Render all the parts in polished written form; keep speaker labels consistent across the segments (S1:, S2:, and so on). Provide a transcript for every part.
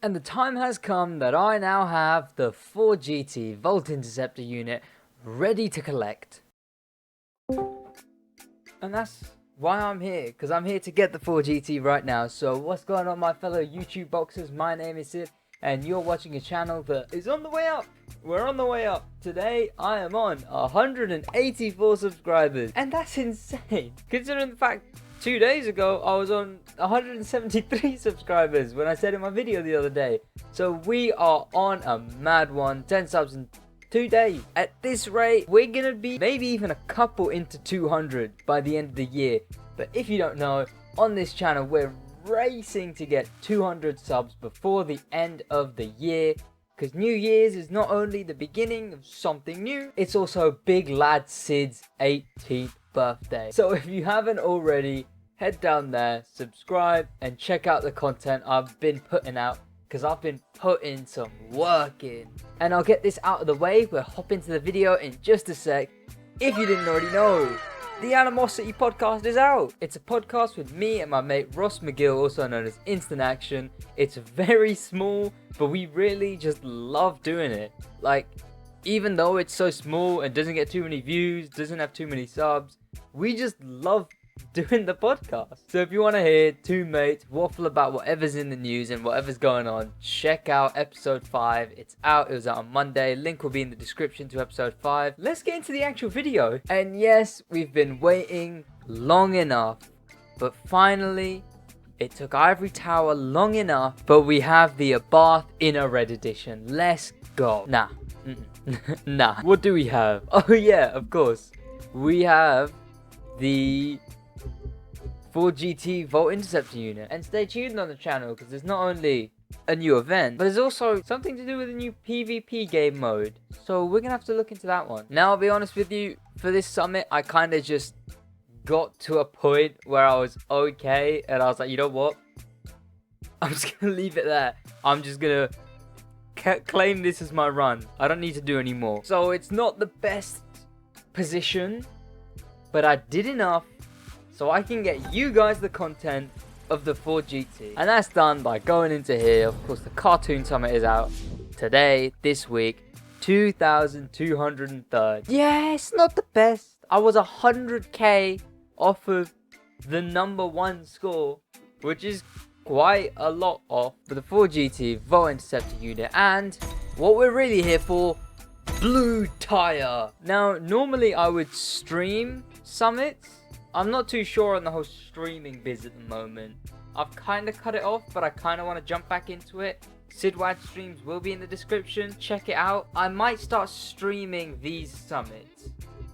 S1: And the time has come that I now have the 4GT Volt Interceptor unit ready to collect. And that's why I'm here, because I'm here to get the 4GT right now. So what's going on, my fellow YouTube boxers? My name is Sid, and you're watching a channel that is on the way up. We're on the way up. Today I am on 184 subscribers, and that's insane considering the fact 2 days ago I was on 173 subscribers when I said in my video the other day. So we are on a mad one. 10 subs in 2 days. At this rate, we're gonna be maybe even a couple into 200 by the end of the year. But if you don't know, on this channel we're racing to get 200 subs before the end of the year, because New Year's is not only the beginning of something new, it's also Big Lad Sid's 18th birthday. So if you haven't already, head down there, subscribe, and check out the content I've been putting out, because I've been putting some work in. And I'll get this out of the way. We'll hop into the video in just a sec. If you didn't already know, the Animosity podcast is out. It's a podcast with me and my mate Ross McGill, also known as Instant Action. It's very small, but we really just love doing it. Like, even though it's so small and doesn't get too many views, doesn't have too many subs, we just love doing the podcast. So if you want to hear two mates waffle about whatever's in the news and whatever's going on, check out episode 5. It's out. It was out on Monday. Link will be in the description to episode 5. Let's get into the actual video. And yes, we've been waiting long enough, but finally it took Ivory Tower long enough, but we have the Abarth Inner Red Edition. Let's go. Nah. What do we have? Oh yeah, of course. We have the 4GT Volt Interceptor unit. And stay tuned on the channel, because there's not only a new event, but there's also something to do with a new PvP game mode. So we're gonna have to look into that one. Now, I'll be honest with you, for this summit, I kind of just got to a point where I was okay, and I was like, you know what? I'm just gonna leave it there. I'm just gonna claim this as my run. I don't need to do any more. So it's not the best position, but I did enough so I can get you guys the content of the 4GT. And that's done by going into here. Of course, the cartoon summit is out today, this week, 2,203rd. Yeah, it's not the best. I was 100k off of the #1 score, which is quite a lot off for the 4GT Volt Interceptor unit. And what we're really here for, blue tire. Now, normally I would stream summits. I'm not too sure on the whole streaming biz at the moment. I've kind of cut it off, but I kind of want to jump back into it. Sidwad streams will be in the description. Check it out. I might start streaming these summits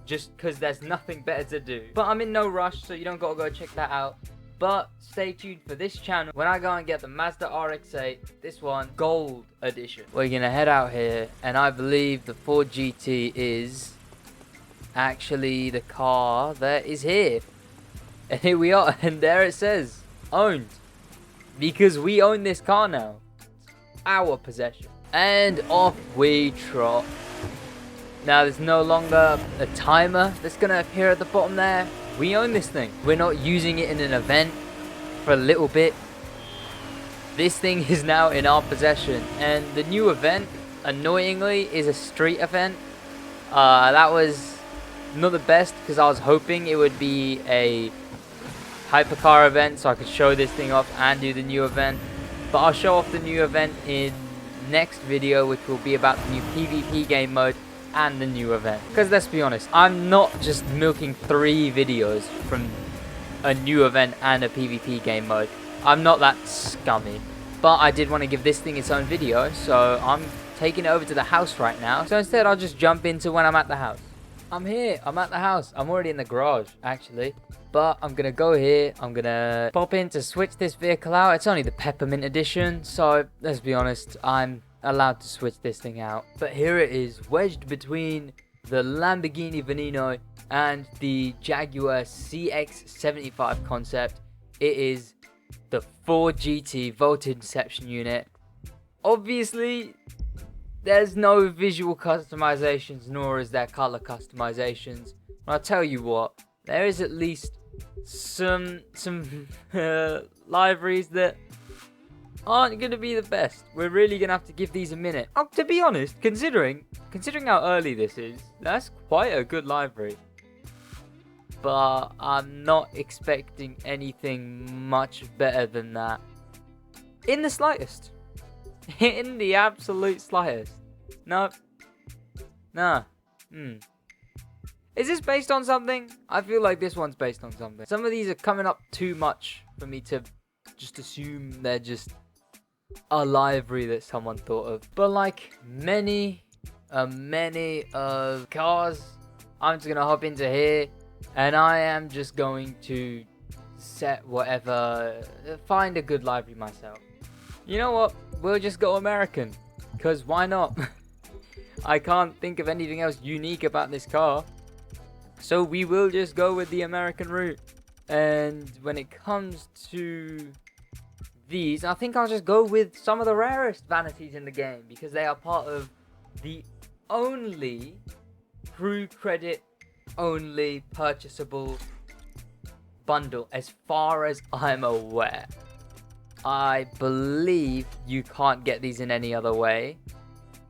S1: just because there's nothing better to do. But I'm in no rush, so you don't got to go check that out. But stay tuned for this channel when I go and get the Mazda RX-8, this one, Gold Edition. We're going to head out here, and I believe the 4GT is actually the car that is here. And here we are, and there it says, owned. Because we own this car now. It's our possession. And off we trot. Now there's no longer a timer that's going to appear at the bottom there. We own this thing. We're not using it in an event for a little bit. This thing is now in our possession. And the new event, annoyingly, is a street event. That was not the best, because I was hoping it would be a hypercar event so I could show this thing off and do the new event. But I'll show off the new event in next video, which will be about the new PvP game mode and the new event. Because let's be honest, I'm not just milking 3 videos from a new event and a PvP game mode. I'm not that scummy. But I did want to give this thing its own video, so I'm taking it over to the house right now. So instead I'll just jump into when I'm at the house. I'm here, I'm at the house. I'm already in the garage, actually. But I'm gonna go here, I'm gonna pop in to switch this vehicle out. It's only the Peppermint edition, so let's be honest, I'm allowed to switch this thing out. But here it is, wedged between the Lamborghini Vanino and the Jaguar CX-75 concept. It is the 4GT Volt Interception unit. Obviously, there's no visual customizations, nor is there color customizations. But I'll tell you what, there is at least some liveries that aren't going to be the best. We're really going to have to give these a minute. Oh, to be honest, considering how early this is, that's quite a good livery. But I'm not expecting anything much better than that. In the slightest. In the absolute slightest. No. Nah. Is this based on something? I feel like this one's based on something. Some of these are coming up too much for me to just assume they're just a livery that someone thought of. But like many of cars, I'm just gonna hop into here and I am just going to set whatever, find a good livery myself. You know what? We'll just go American, because why not? I can't think of anything else unique about this car. So we will just go with the American route. And when it comes to these, I think I'll just go with some of the rarest vanities in the game, because they are part of the only crew credit only purchasable bundle as far as I'm aware. I believe you can't get these in any other way.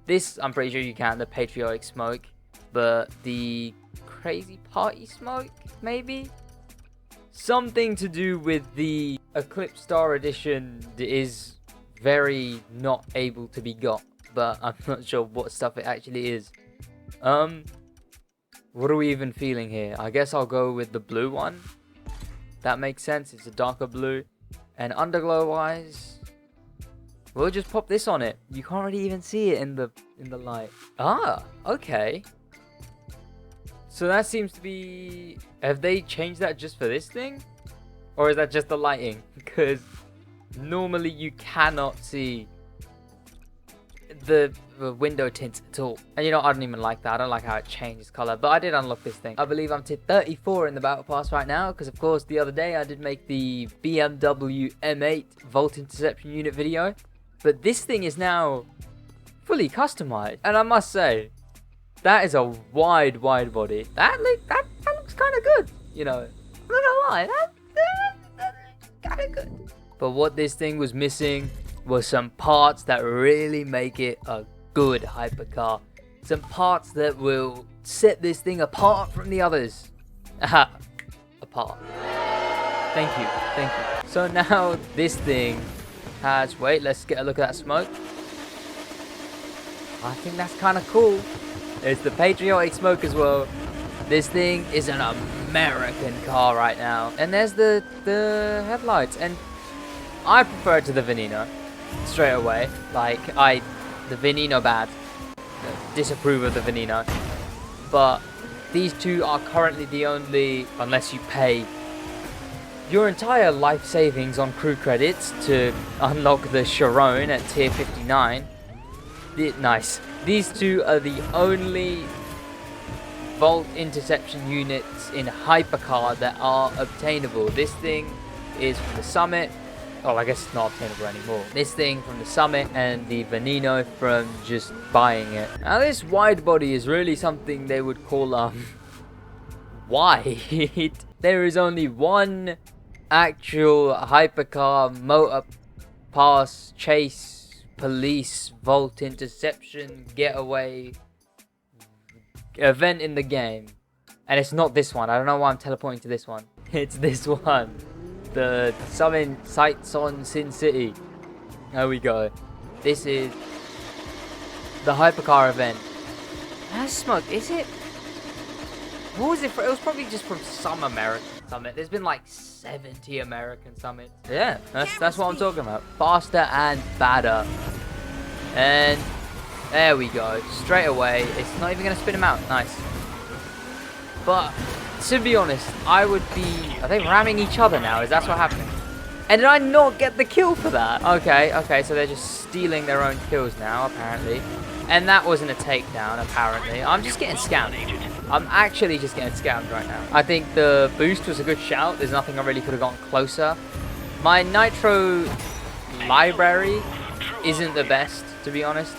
S1: This, I'm pretty sure you can, the patriotic smoke, but the crazy party smoke, maybe? Something to do with the Eclipse Star Edition is very not able to be got, but I'm not sure what stuff it actually is. What are we even feeling here? I guess I'll go with the blue one. That makes sense, it's a darker blue. And underglow wise, we'll just pop this on it. You can't really even see it in the light. Ah, okay. So that seems to be... Have they changed that just for this thing? Or is that just the lighting? Because normally you cannot see the window tints at all. And you know, I don't even like that. I don't like how it changes color. But I did unlock this thing. I believe I'm tier 34 in the battle pass right now. Because of course the other day I did make the BMW M8 Volt Interception unit video. But this thing is now fully customized. And I must say, that is a wide body. That looks kind of good. You know, I'm not gonna lie. That looks kind of good. But what this thing was missing was some parts that really make it a good hypercar. Some parts that will set this thing apart from the others. Aha, apart. Thank you. So now this thing has, wait, let's get a look at that smoke. I think that's kind of cool. It's the patriotic smoke as well. This thing is an American car right now. And there's the headlights. And I prefer it to the Vanino. Straight away, like the Vanino bad, disapprove of the Vanino, but these two are currently the only, unless you pay your entire life savings on crew credits to unlock the Chiron at tier 59. Nice. These two are the only Volt Interception units in hypercar that are obtainable. This thing is from the Summit. Oh, I guess it's not obtainable anymore. This thing from the Summit and the Vanino from just buying it. Now this wide body is really something they would call wide. There is only one actual hypercar motor pass chase police Volt Interception getaway event in the game, and it's not this one. I don't know why I'm teleporting to this one. It's this one. The Summon Sights on Sin City. There we go. This is the hypercar event. That's smoke, is it? What was it for? It was probably just from some American summit. There's been like 70 American summits. Yeah, that's what I'm talking about. Faster and badder. And there we go. Straight away. It's not even going to spin him out. Nice. But to be honest, I would be... Are they ramming each other now? Is that what's happening? And did I not get the kill for that? Okay, so they're just stealing their own kills now, apparently. And that wasn't a takedown, apparently. I'm just getting scammed. I'm actually just getting scammed right now. I think the boost was a good shout. There's nothing I really could have gotten closer. My nitro library isn't the best, to be honest.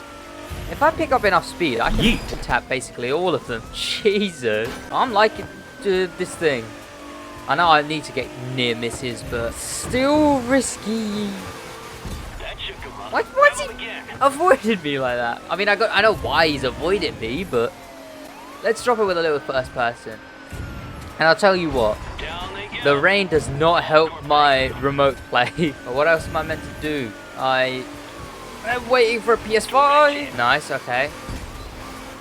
S1: If I pick up enough speed, I can tap basically all of them. Jesus. I'm liking this thing. I know I need to get near misses, but still risky. What's he avoided me like that? I mean, I know why he's avoided me, but let's drop it with a little first person. And I'll tell you what, the rain does not help my remote play. But what else am I meant to do? I'm waiting for a PS5. Nice, okay.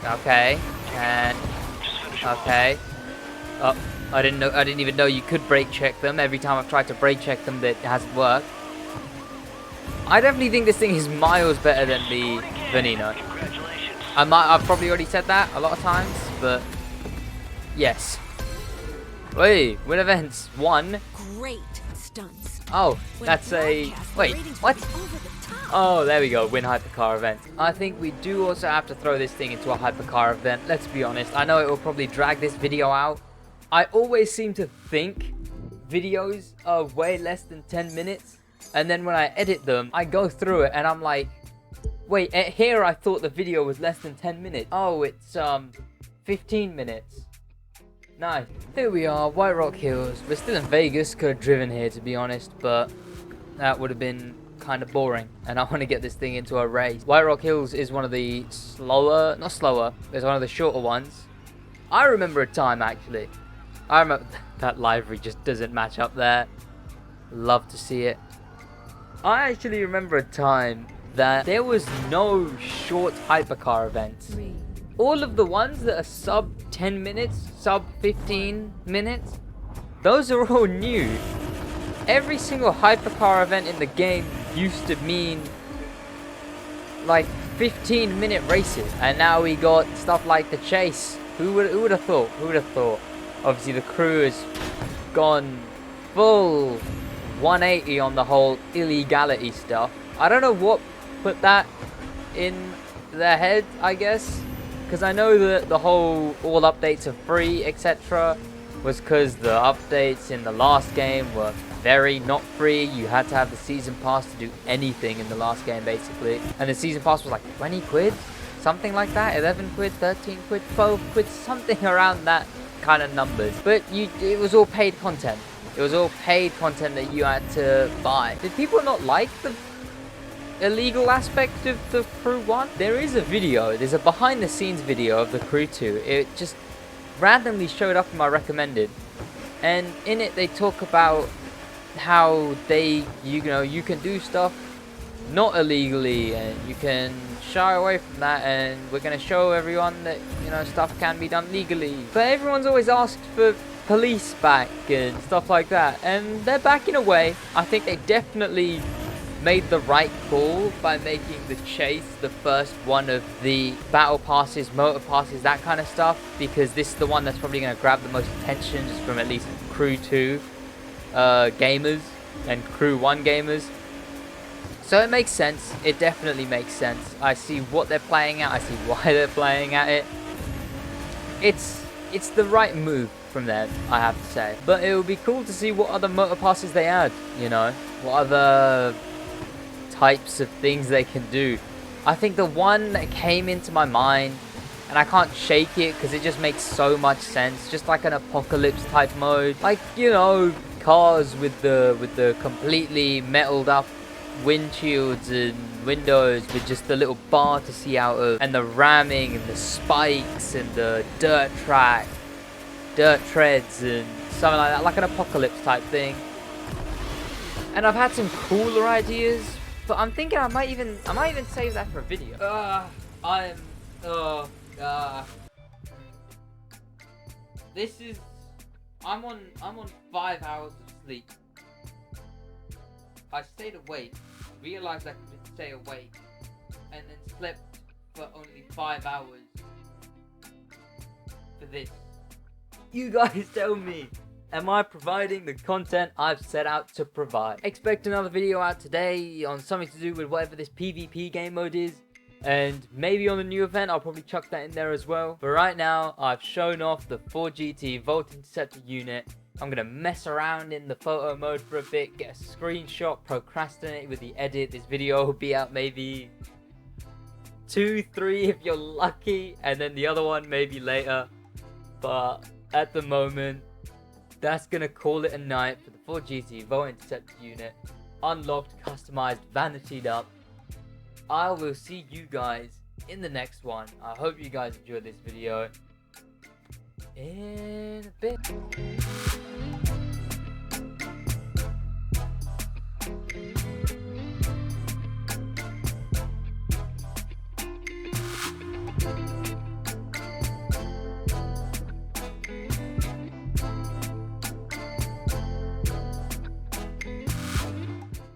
S1: Okay, and okay. Oh, I didn't even know you could brake check them. Every time I've tried to brake check them, that hasn't worked. I definitely think this thing is miles better than the Vanity. I've probably already said that a lot of times, but yes. Wait, win events 1.
S2: Great stunts.
S1: Oh, that's a wait. What? Oh, there we go. Win hypercar event. I think we do also have to throw this thing into a hypercar event. Let's be honest. I know it will probably drag this video out. I always seem to think videos are way less than 10 minutes. And then when I edit them, I go through it and I'm like, wait, here I thought the video was less than 10 minutes. Oh, it's 15 minutes. Nice. Here we are, White Rock Hills. We're still in Vegas. Could have driven here, to be honest, but that would have been kind of boring. And I want to get this thing into a race. White Rock Hills is one of the it's one of the shorter ones. I remember a time, actually. I remember that livery just doesn't match up there. Love to see it. I actually remember a time that there was no short hypercar events. All of the ones that are sub 10 minutes, sub 15 minutes, those are all new. Every single hypercar event in the game used to mean like 15-minute races, and now we got stuff like the chase. Who would have thought? Who would have thought? Obviously the crew has gone full 180 on the whole illegality stuff. I don't know what put that in their head, I guess. Because I know that the whole all updates are free, etc. was because the updates in the last game were very not free. You had to have the season pass to do anything in the last game, basically. And the season pass was like 20 quid? Something like that? 11 quid, 13 quid, 12 quid, something around that kind of numbers. But it was all paid content. It was all paid content that you had to buy. Did people not like the illegal aspect of the Crew 1? There is a video, there's a behind the scenes video of the Crew 2. It just randomly showed up in my recommended, and in it they talk about how you can do stuff not illegally and you can shy away from that, and we're going to show everyone that stuff can be done legally. But everyone's always asked for police back and stuff like that, and they're back in a way. I think they definitely made the right call by making the chase the first one of the battle passes, motor passes, that kind of stuff, because this is the one that's probably going to grab the most attention just from at least Crew 2 gamers and Crew 1 gamers. So it makes sense. It definitely makes sense. I see what they're playing at. I see why they're playing at it. It's the right move from them, I have to say. But it would be cool to see what other motor passes they add, what other types of things they can do. I think the one that came into my mind, and I can't shake it because it just makes so much sense, just like an apocalypse type mode, like cars with the completely metaled up windshields and windows with just the little bar to see out of, and the ramming and the spikes and the dirt treads and something like that, like an apocalypse type thing. And I've had some cooler ideas, but I'm thinking I might even save that for a video. I'm on 5 hours of sleep. I stayed awake, realized I could stay awake, and then slept for only 5 hours for this. You guys tell me, am I providing the content I've set out to provide? Expect another video out today on something to do with whatever this PvP game mode is. And maybe on the new event, I'll probably chuck that in there as well. But right now, I've shown off the 4GT Volt Interceptor unit. I'm going to mess around in the photo mode for a bit, get a screenshot, procrastinate with the edit. This video will be out maybe 2, 3 if you're lucky. And then the other one maybe later. But at the moment, that's going to call it a night for the 4GT Volt Interceptor unit. Unlocked, customized, vanitied up. I will see you guys in the next one. I hope you guys enjoyed this video. In a bit.